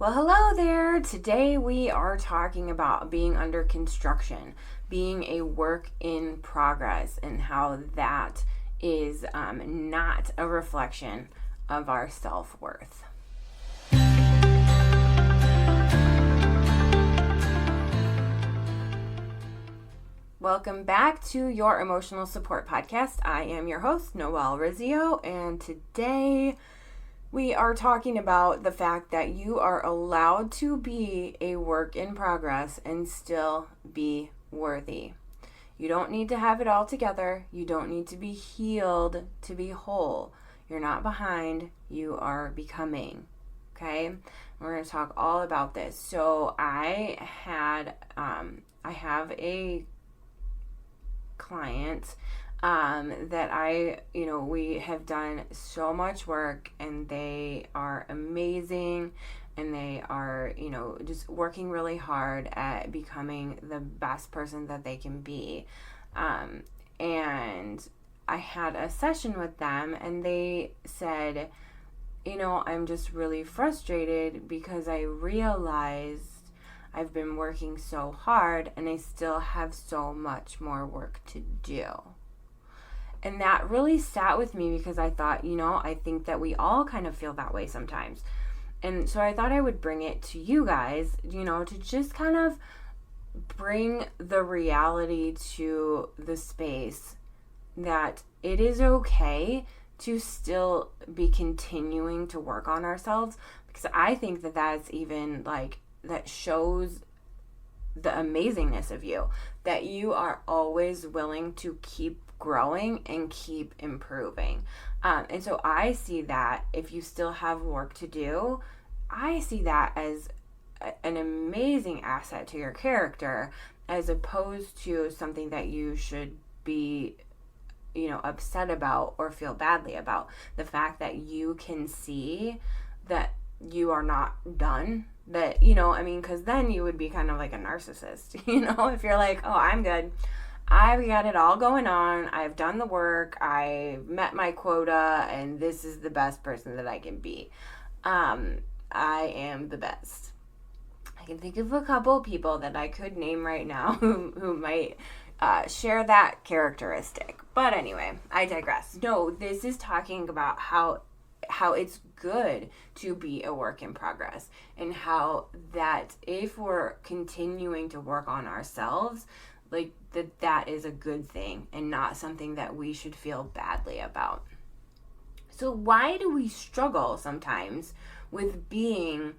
Well, hello there. Today we are talking about being under construction, being a work in progress, and how that is not a reflection of our self-worth. Welcome back to your Emotional Support Podcast. I am your host, Noelle, and today we are talking about the fact that you are allowed to be a work in progress and still be worthy. You don't need to have it all together. You don't need to be healed to be whole. You're not behind. You are becoming. Okay? We're going to talk all about this. So I have a client that we have done so much work, and they are amazing, and they are, just working really hard at becoming the best person that they can be. And I had a session with them, and they said, I'm just really frustrated because I realized I've been working so hard and I still have so much more work to do. And that really sat with me because I thought, I think that we all kind of feel that way sometimes. And so I thought I would bring it to you guys, to just kind of bring the reality to the space that it is okay to still be continuing to work on ourselves. Because I think that that's even that shows the amazingness of you, that you are always willing to keep growing and keep improving. And so I see that if you still have work to do, I see that as an amazing asset to your character, as opposed to something that you should be, upset about or feel badly about. The fact that you can see that you are not done, that, because then you would be kind of like a narcissist, if you're like, oh, I'm good. I've got it all going on. I've done the work. I've met my quota, and this is the best person that I can be. I am the best. I can think of a couple people that I could name right now who might share that characteristic. But anyway, I digress. No, this is talking about how it's good to be a work in progress, and how that if we're continuing to work on ourselves, that is a good thing and not something that we should feel badly about. So why do we struggle sometimes with being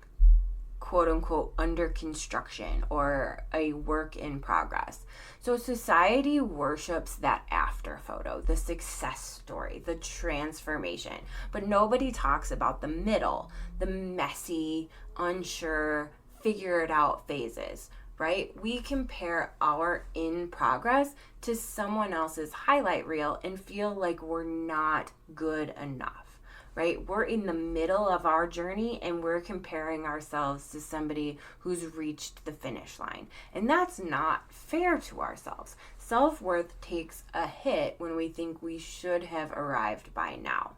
quote unquote under construction or a work in progress? So society worships that after photo, the success story, the transformation, but nobody talks about the middle, the messy, unsure, figure it out phases, right? We compare our in progress to someone else's highlight reel and feel like we're not good enough, right? We're in the middle of our journey and we're comparing ourselves to somebody who's reached the finish line. And that's not fair to ourselves. Self-worth takes a hit when we think we should have arrived by now.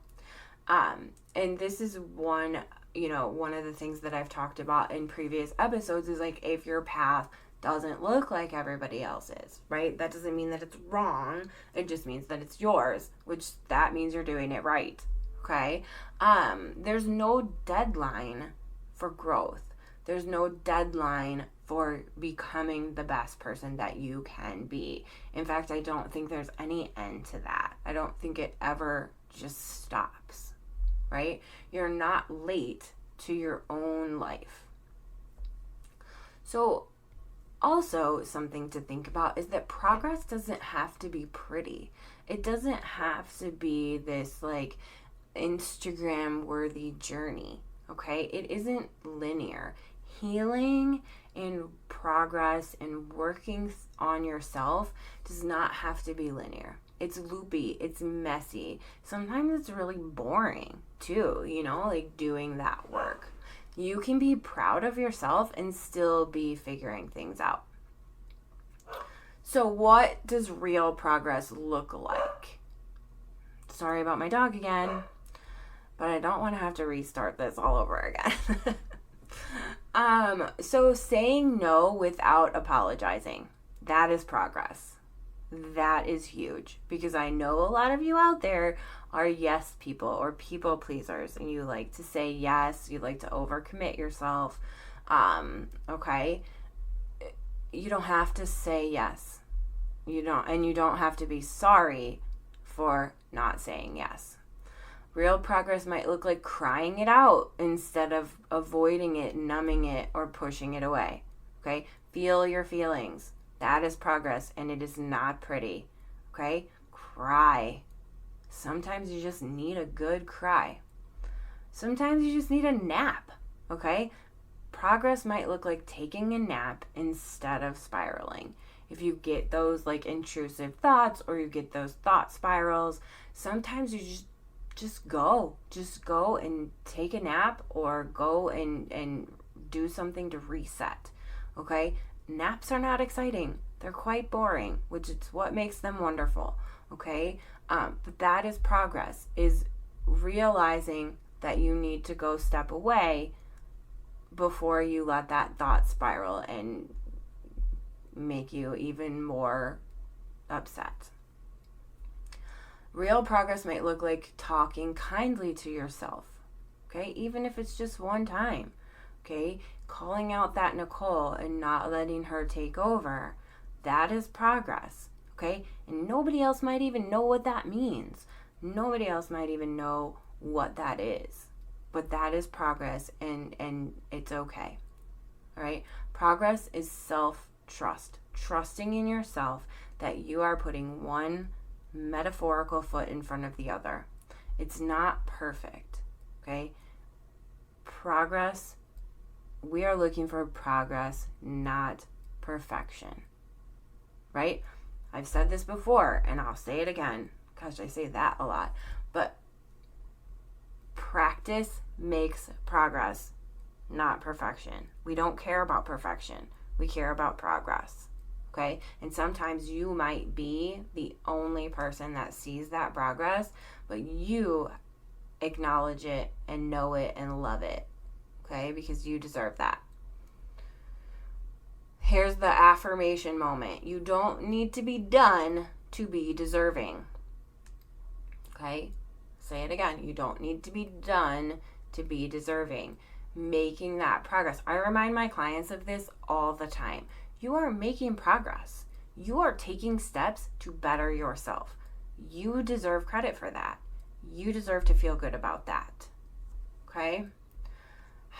And this is one of the things that I've talked about in previous episodes is if your path doesn't look like everybody else's, right? That doesn't mean that it's wrong. It just means that it's yours, which that means you're doing it right. Okay? There's no deadline for growth. There's no deadline for becoming the best person that you can be. In fact, I don't think there's any end to that. I don't think it ever just stops, right? You're not late to your own life. So also something to think about is that progress doesn't have to be pretty. It doesn't have to be this Instagram worthy journey. Okay? It isn't linear. Healing and progress and working on yourself does not have to be linear. It's loopy. It's messy. Sometimes it's really boring too, doing that work. You can be proud of yourself and still be figuring things out. So what does real progress look like? Sorry about my dog again, but I don't want to have to restart this all over again. So saying no without apologizing, that is progress. That is huge, because I know a lot of you out there are yes people or people pleasers, and you like to say yes, you like to overcommit yourself. Okay. You don't have to say yes. You don't have to be sorry for not saying yes. Real progress might look like crying it out instead of avoiding it, numbing it, or pushing it away. Okay? Feel your feelings. That is progress, and it is not pretty. Okay? Cry. Sometimes you just need a good cry. Sometimes you just need a nap. Okay? Progress might look like taking a nap instead of spiraling. If you get those like intrusive thoughts, or you get those thought spirals, sometimes you just go and take a nap, or go and do something to reset. Okay? Naps are not exciting. They're quite boring, which is what makes them wonderful. Okay? But that is progress, is realizing that you need to go step away before you let that thought spiral and make you even more upset. Real progress might look like talking kindly to yourself, okay? Even if it's just one time, okay? Calling out that Nicole and not letting her take over, that is progress, okay? And nobody else might even know what that means. Nobody else might even know what that is. But that is progress, and it's okay, all right? Progress is self-trust, trusting in yourself that you are putting one metaphorical foot in front of the other. It's not perfect, okay? Progress, we are looking for progress, not perfection, right? I've said this before, and I'll say it again. Gosh, I say that a lot. But practice makes progress, not perfection. We don't care about perfection. We care about progress. Okay? And sometimes you might be the only person that sees that progress, but you acknowledge it and know it and love it. Okay? Because you deserve that. Here's the affirmation moment. You don't need to be done to be deserving. Okay? Say it again. You don't need to be done to be deserving. Making that progress. I remind my clients of this all the time. You are making progress. You are taking steps to better yourself. You deserve credit for that. You deserve to feel good about that. Okay?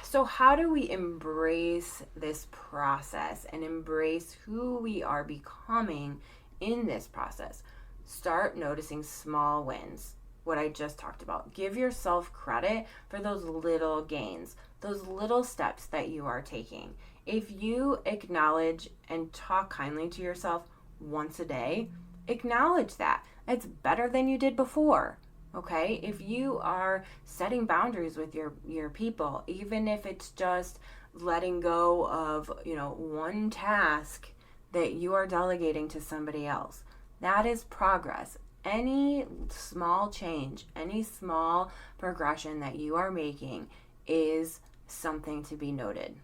So how do we embrace this process and embrace who we are becoming in this process? Start noticing small wins. What I just talked about. Give yourself credit for those little gains, those little steps that you are taking. If you acknowledge and talk kindly to yourself once a day, acknowledge that. It's better than you did before. Okay? If you are setting boundaries with your people, even if it's just letting go of, one task that you are delegating to somebody else, that is progress. Any small change, any small progression that you are making is something to be noted.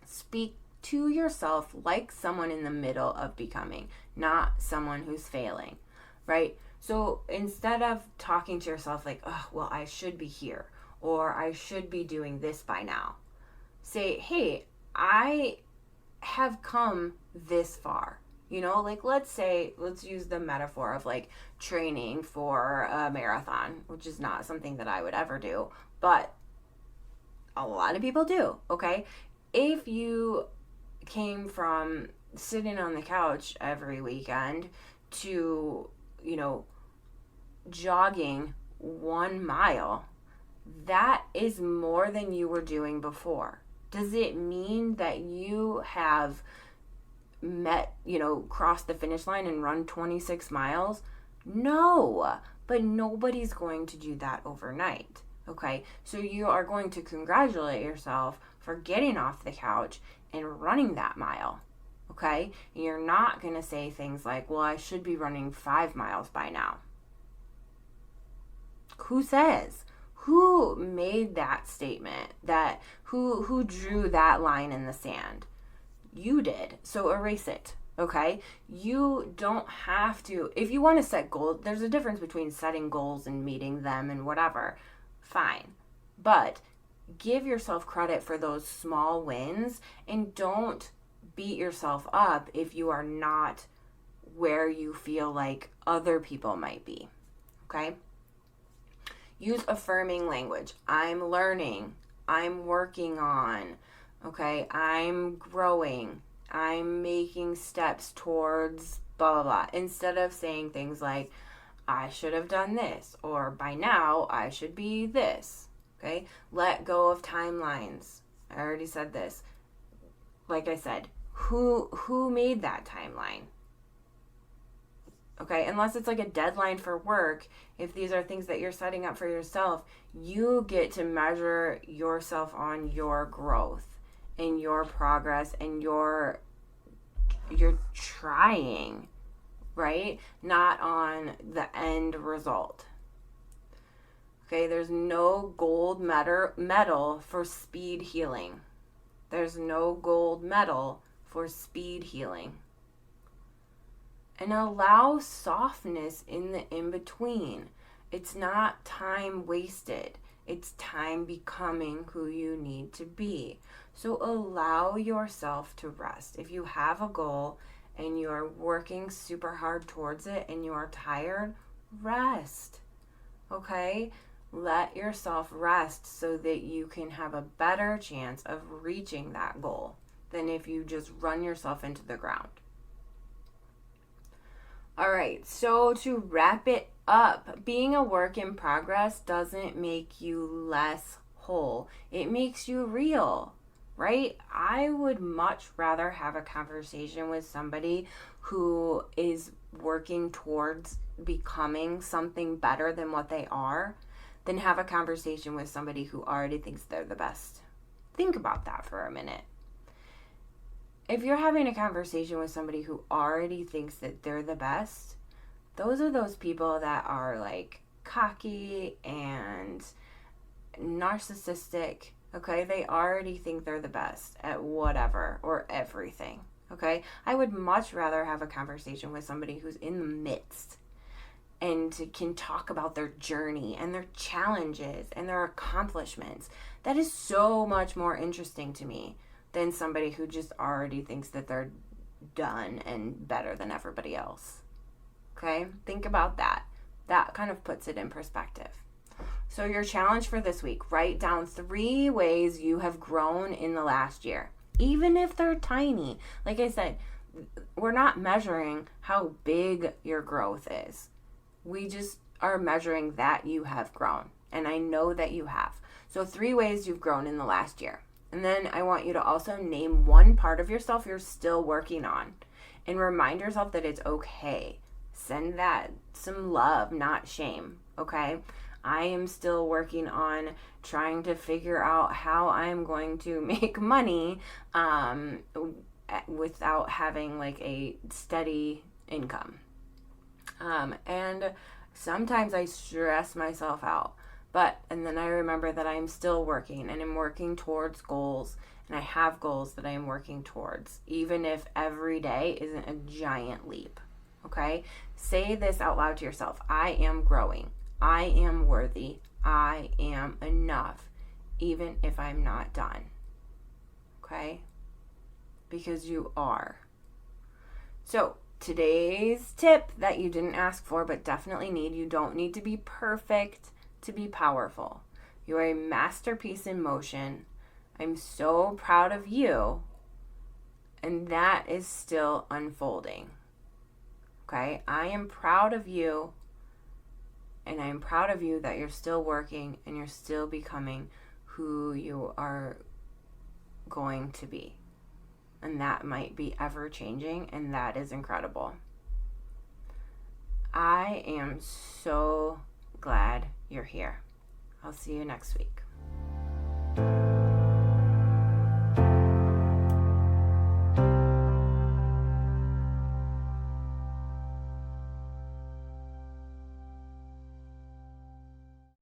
Speak to yourself like someone in the middle of becoming, not someone who's failing, right? So instead of talking to yourself like, oh, well, I should be here, or I should be doing this by now, say, hey, I have come this far. Let's use the metaphor of like training for a marathon, which is not something that I would ever do, but a lot of people do, okay? If you came from sitting on the couch every weekend to, jogging 1 mile, that is more than you were doing before. Does it mean that you have crossed the finish line and run 26 miles? No, but nobody's going to do that overnight. Okay, so you are going to congratulate yourself for getting off the couch and running that mile. Okay, and you're not going to say things like, well, I should be running 5 miles by now. Who says? Who made that statement? That who drew that line in the sand? You did. So erase it. Okay? You don't have to. If you want to set goals, there's a difference between setting goals and meeting them and whatever. Fine. But give yourself credit for those small wins and don't beat yourself up if you are not where you feel like other people might be. Okay? Use affirming language. I'm learning. I'm working on. Okay? I'm growing. I'm making steps towards blah, blah, blah. Instead of saying things like, I should have done this, or by now I should be this. Okay? Let go of timelines. I already said this. Like I said, who made that timeline? Okay? Unless it's like a deadline for work, if these are things that you're setting up for yourself, you get to measure yourself on your growth and your progress and you're trying, right? Not on the end result. Okay, there's no gold medal for speed healing. There's no gold medal for speed healing. And allow softness in the in-between. It's not time wasted. It's time becoming who you need to be. So allow yourself to rest. If you have a goal and you are working super hard towards it and you are tired, rest. Okay? Let yourself rest so that you can have a better chance of reaching that goal than if you just run yourself into the ground. All right, so to wrap it up, being a work in progress doesn't make you less whole. It makes you real, right? I would much rather have a conversation with somebody who is working towards becoming something better than what they are than have a conversation with somebody who already thinks they're the best. Think about that for a minute. If you're having a conversation with somebody who already thinks that they're the best, those are those people that are like cocky and narcissistic, okay? They already think they're the best at whatever or everything, okay? I would much rather have a conversation with somebody who's in the midst and can talk about their journey and their challenges and their accomplishments. That is so much more interesting to me than somebody who just already thinks that they're done and better than everybody else. Okay? Think about that. That kind of puts it in perspective. So your challenge for this week, write down 3 ways you have grown in the last year. Even if they're tiny. Like I said, we're not measuring how big your growth is. We just are measuring that you have grown. And I know that you have. So 3 ways you've grown in the last year. And then I want you to also name 1 part of yourself you're still working on. And remind yourself that it's okay. Send that some love, not shame. Okay? I am still working on trying to figure out how I'm going to make money without having like a steady income. And sometimes I stress myself out. And then I remember that I'm still working and I'm working towards goals and I have goals that I am working towards, even if every day isn't a giant leap. Okay? Say this out loud to yourself. I am growing. I am worthy. I am enough, even if I'm not done. Okay? Because you are. So, today's tip that you didn't ask for but definitely need, you don't need to be perfect to be powerful. You are a masterpiece in motion. I'm so proud of you. And that is still unfolding. Okay? I am proud of you. And I am proud of you that you're still working and you're still becoming who you are going to be. And that might be ever changing, and that is incredible. I am so glad you're here. I'll see you next week.